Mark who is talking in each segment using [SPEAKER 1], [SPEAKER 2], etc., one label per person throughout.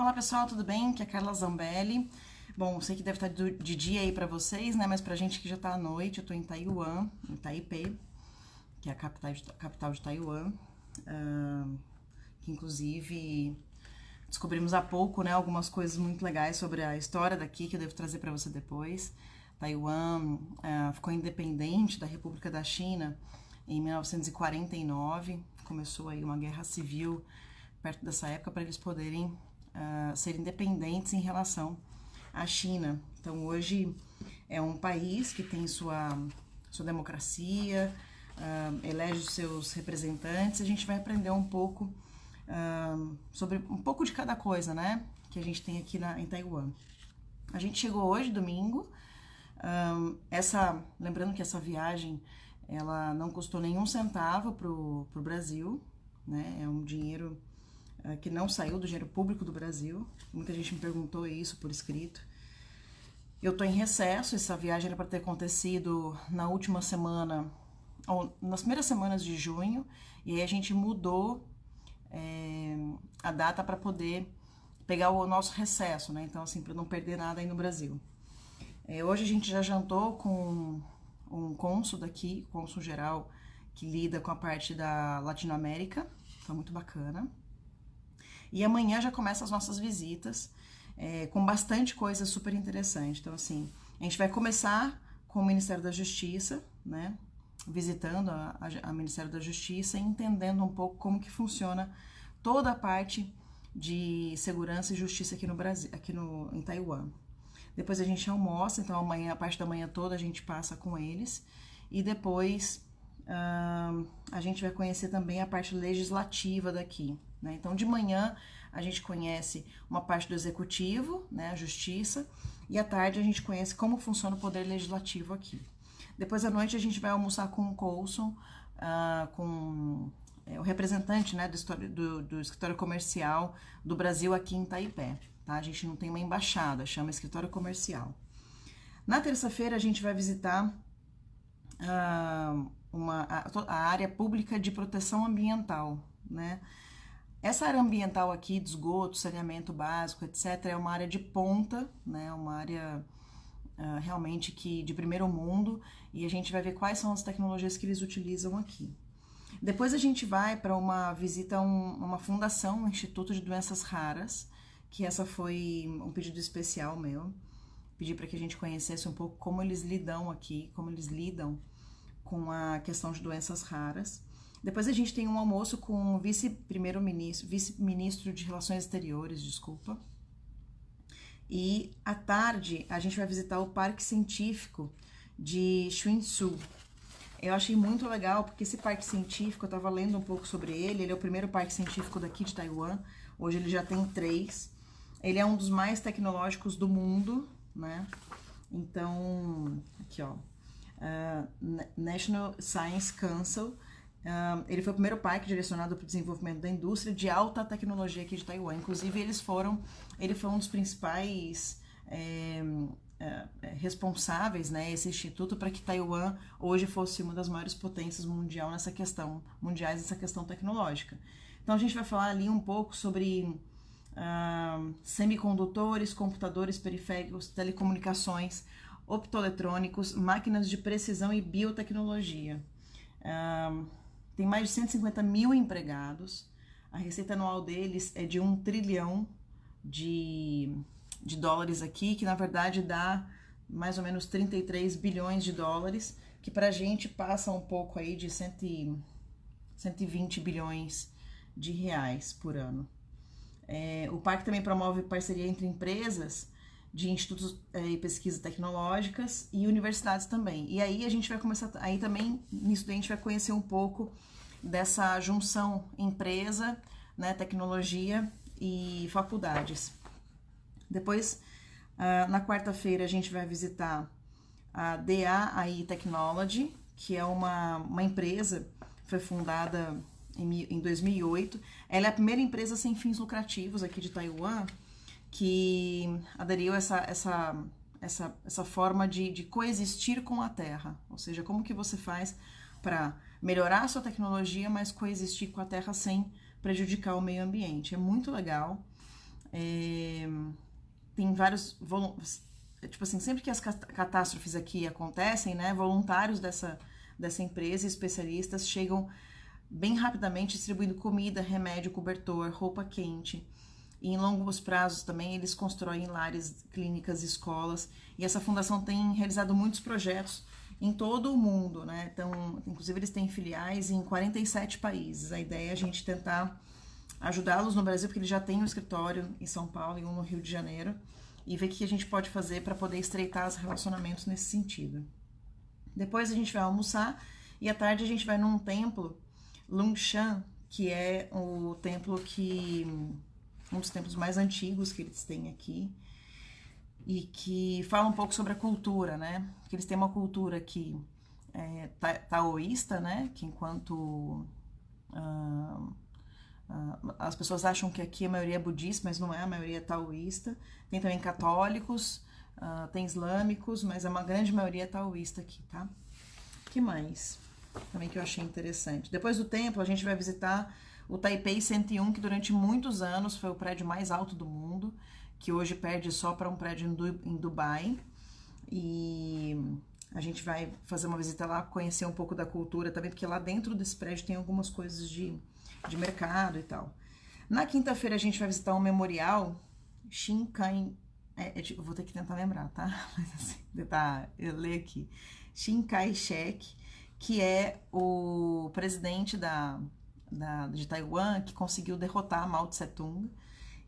[SPEAKER 1] Olá pessoal, tudo bem? Aqui é a Carla Zambelli. Bom, sei que deve estar de dia aí pra vocês, né? Mas pra gente que já tá à noite, eu tô em Taiwan, em Taipei, que é a capital de Taiwan. Que inclusive descobrimos há pouco, né, algumas coisas muito legais sobre a história daqui que eu devo trazer pra você depois. Taiwan ficou independente da República da China em 1949. Começou aí uma guerra civil perto dessa época para eles poderem ser independentes em relação à China. Então hoje é um país que tem sua democracia, elege seus representantes. A gente vai aprender um pouco sobre um pouco de cada coisa, né, que a gente tem aqui em Taiwan. A gente chegou hoje, domingo. Lembrando que essa viagem ela não custou nenhum centavo pro Brasil, né? É um dinheiro que não saiu do dinheiro público do Brasil. Muita gente me perguntou isso por escrito. Eu tô em recesso, essa viagem era para ter acontecido na última semana, ou nas primeiras semanas de junho, e aí a gente mudou a data para poder pegar o nosso recesso, né? Então, assim, para não perder nada aí no Brasil. Hoje a gente já jantou com um cônsul daqui, cônsul geral, que lida com a parte da Latinoamérica, tá muito bacana. E amanhã já começam as nossas visitas, com bastante coisa super interessante. Então, assim, a gente vai começar com o Ministério da Justiça, né? Visitando a Ministério da Justiça e entendendo um pouco como que funciona toda a parte de segurança e justiça aqui no Brasil, em Taiwan. Depois a gente almoça, então amanhã, a parte da manhã toda a gente passa com eles. E depois a gente vai conhecer também a parte legislativa daqui, né? Então de manhã a gente conhece uma parte do executivo, né, a justiça, e à tarde a gente conhece como funciona o poder legislativo aqui. Depois à noite a gente vai almoçar com o cônsul, com o representante, né, do escritório comercial do Brasil aqui em Taipei. Tá? A gente não tem uma embaixada, chama escritório comercial. Na terça-feira a gente vai visitar a área pública de proteção ambiental, né? Essa área ambiental aqui, de esgoto, saneamento básico, etc., é uma área de ponta, né? Uma área realmente de primeiro mundo, e a gente vai ver quais são as tecnologias que eles utilizam aqui. Depois a gente vai para uma visita a uma fundação, um Instituto de Doenças Raras, que essa foi um pedido especial meu. Pedi para que a gente conhecesse um pouco como eles lidam aqui, como eles lidam com a questão de doenças raras. Depois a gente tem um almoço com o vice-ministro de Relações Exteriores, desculpa. E à tarde a gente vai visitar o Parque Científico de Chuinsu. Eu achei muito legal porque esse parque científico, eu estava lendo um pouco sobre ele, ele é o primeiro parque científico daqui de Taiwan, hoje ele já tem 3. Ele é um dos mais tecnológicos do mundo, né? Então, aqui ó, National Science Council, ele foi o primeiro parque direcionado para o desenvolvimento da indústria de alta tecnologia aqui de Taiwan. Inclusive, ele foi um dos principais responsáveis, né, esse instituto, para que Taiwan hoje fosse uma das maiores potências mundiais nessa questão tecnológica. Então, a gente vai falar ali um pouco sobre semicondutores, computadores periféricos, telecomunicações, optoeletrônicos, máquinas de precisão e biotecnologia. Tem mais de 150 mil empregados, a receita anual deles é de 1 trilhão de dólares aqui, que na verdade dá mais ou menos 33 bilhões de dólares, que pra gente passa um pouco aí de 120 bilhões de reais por ano. O parque também promove parceria entre empresas de institutos e pesquisas tecnológicas e universidades também. E aí a gente vai começar, aí também nisso daí a gente vai conhecer um pouco dessa junção empresa, né, tecnologia e faculdades. Depois, na quarta-feira, a gente vai visitar a DAI Technology, que é uma empresa que foi fundada em 2008. Ela é a primeira empresa sem fins lucrativos aqui de Taiwan que aderiu a essa forma de coexistir com a Terra. Ou seja, como que você faz para melhorar a sua tecnologia, mas coexistir com a Terra sem prejudicar o meio ambiente. É muito legal. Tem vários, tipo assim, sempre que as catástrofes aqui acontecem, né, voluntários dessa empresa, especialistas, chegam bem rapidamente distribuindo comida, remédio, cobertor, roupa quente. E em longos prazos também eles constroem lares, clínicas, escolas. E essa fundação tem realizado muitos projetos em todo o mundo, né? Então, inclusive eles têm filiais em 47 países. A ideia é a gente tentar ajudá-los no Brasil, porque eles já têm um escritório em São Paulo e um no Rio de Janeiro, e ver o que a gente pode fazer para poder estreitar os relacionamentos nesse sentido. Depois a gente vai almoçar e à tarde a gente vai num templo, Lungshan, que é o templo que um dos templos mais antigos que eles têm aqui e que fala um pouco sobre a cultura, né? Que eles têm uma cultura que é taoísta, né? Que enquanto as pessoas acham que aqui a maioria é budista, mas não é, a maioria é taoísta. Tem também católicos, tem islâmicos, mas uma grande maioria é taoísta aqui, tá? O que mais? Também que eu achei interessante. Depois do templo, a gente vai visitar o Taipei 101, que durante muitos anos foi o prédio mais alto do mundo, que hoje perde só para um prédio em Dubai. E a gente vai fazer uma visita lá, conhecer um pouco da cultura também, porque lá dentro desse prédio tem algumas coisas de mercado e tal. Na quinta-feira a gente vai visitar um memorial, Shinkai, eu vou ter que tentar lembrar, tá? Mas assim, eu leio aqui. Chiang Kai-shek, que é o presidente de Taiwan, que conseguiu derrotar Mao Tse-tung.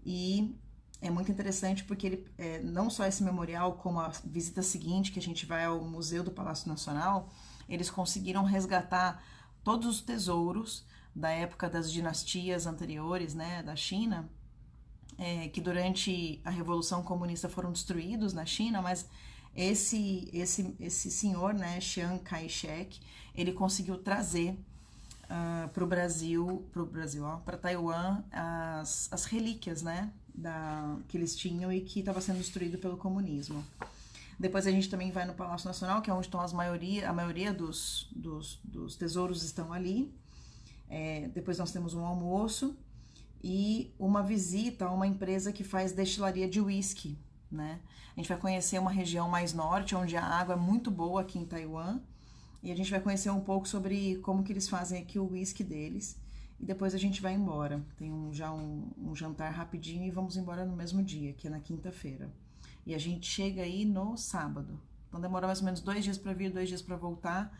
[SPEAKER 1] E é muito interessante porque ele, não só esse memorial, como a visita seguinte, que a gente vai ao Museu do Palácio Nacional, eles conseguiram resgatar todos os tesouros da época das dinastias anteriores, né, da China, que durante a Revolução Comunista foram destruídos na China, mas esse senhor, né, Chiang Kai-shek, ele conseguiu trazer para o Brasil, para Taiwan, as relíquias, né, que eles tinham e que estava sendo destruído pelo comunismo. Depois a gente também vai no Palácio Nacional, que é onde estão a maioria dos tesouros estão ali. Depois nós temos um almoço e uma visita a uma empresa que faz destilaria de whisky, né? A gente vai conhecer uma região mais norte, onde a água é muito boa aqui em Taiwan, e a gente vai conhecer um pouco sobre como que eles fazem aqui o whisky deles, e depois a gente vai embora. Tem já um jantar rapidinho e vamos embora no mesmo dia, que é na quinta-feira. E a gente chega aí no sábado. Então demora mais ou menos 2 dias para vir, 2 dias para voltar.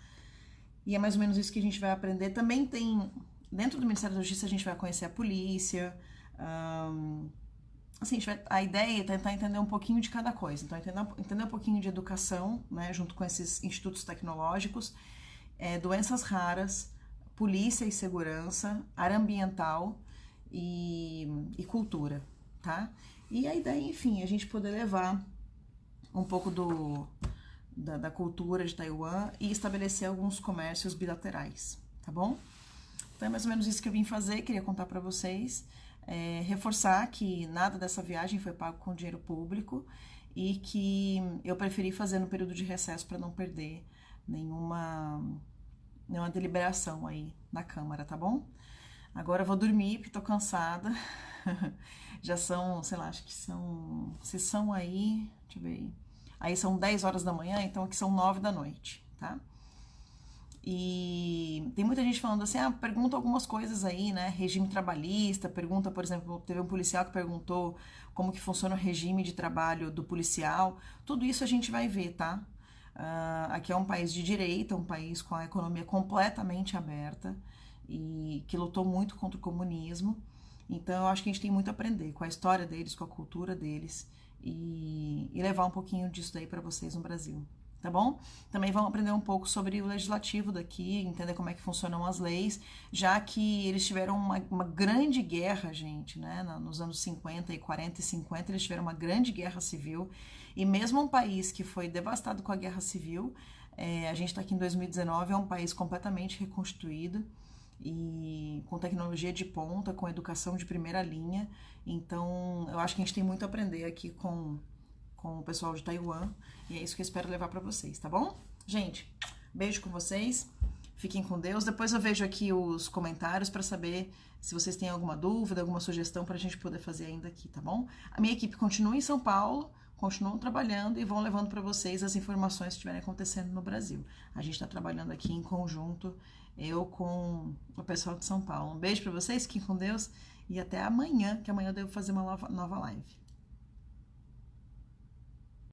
[SPEAKER 1] E é mais ou menos isso que a gente vai aprender. Também tem, dentro do Ministério da Justiça, a gente vai conhecer a polícia. Assim, a ideia é tentar entender um pouquinho de cada coisa. Então, entender um pouquinho de educação, né, junto com esses institutos tecnológicos, doenças raras, polícia e segurança, área ambiental e cultura, tá? E a ideia, enfim, é a gente poder levar um pouco da cultura de Taiwan e estabelecer alguns comércios bilaterais, tá bom? Então é mais ou menos isso que eu vim fazer, queria contar para vocês, reforçar que nada dessa viagem foi pago com dinheiro público e que eu preferi fazer no período de recesso para não perder nenhuma deliberação aí na Câmara, tá bom? Agora eu vou dormir porque tô cansada. Já são, sei lá, acho que são... Se são aí... Deixa eu ver aí. Aí são 10 horas da manhã, então aqui são 9 da noite, tá? E tem muita gente falando assim, pergunta algumas coisas aí, né? Regime trabalhista, pergunta, por exemplo, teve um policial que perguntou como que funciona o regime de trabalho do policial. Tudo isso a gente vai ver, tá? Aqui é um país de direita, um país com a economia completamente aberta e que lutou muito contra o comunismo. Então eu acho que a gente tem muito a aprender com a história deles, com a cultura deles e levar um pouquinho disso daí para vocês no Brasil, tá bom? Também vamos aprender um pouco sobre o legislativo daqui, entender como é que funcionam as leis, já que eles tiveram uma grande guerra, gente, né? Nos anos 50 e 40 e 50 eles tiveram uma grande guerra civil e mesmo um país que foi devastado com a guerra civil, a gente está aqui em 2019, é um país completamente reconstituído e com tecnologia de ponta, com educação de primeira linha. Então, eu acho que a gente tem muito a aprender aqui com o pessoal de Taiwan, e é isso que eu espero levar para vocês, tá bom? Gente, beijo com vocês, Fiquem com Deus. Depois eu vejo aqui os comentários para saber se vocês têm alguma dúvida, alguma sugestão para a gente poder fazer ainda aqui, tá bom? A minha equipe continua em São Paulo, continuam trabalhando e vão levando para vocês as informações que estiverem acontecendo no Brasil. A gente está trabalhando aqui em conjunto, eu com o pessoal de São Paulo. Um beijo para vocês, fiquem com Deus e até amanhã, que amanhã eu devo fazer uma nova live.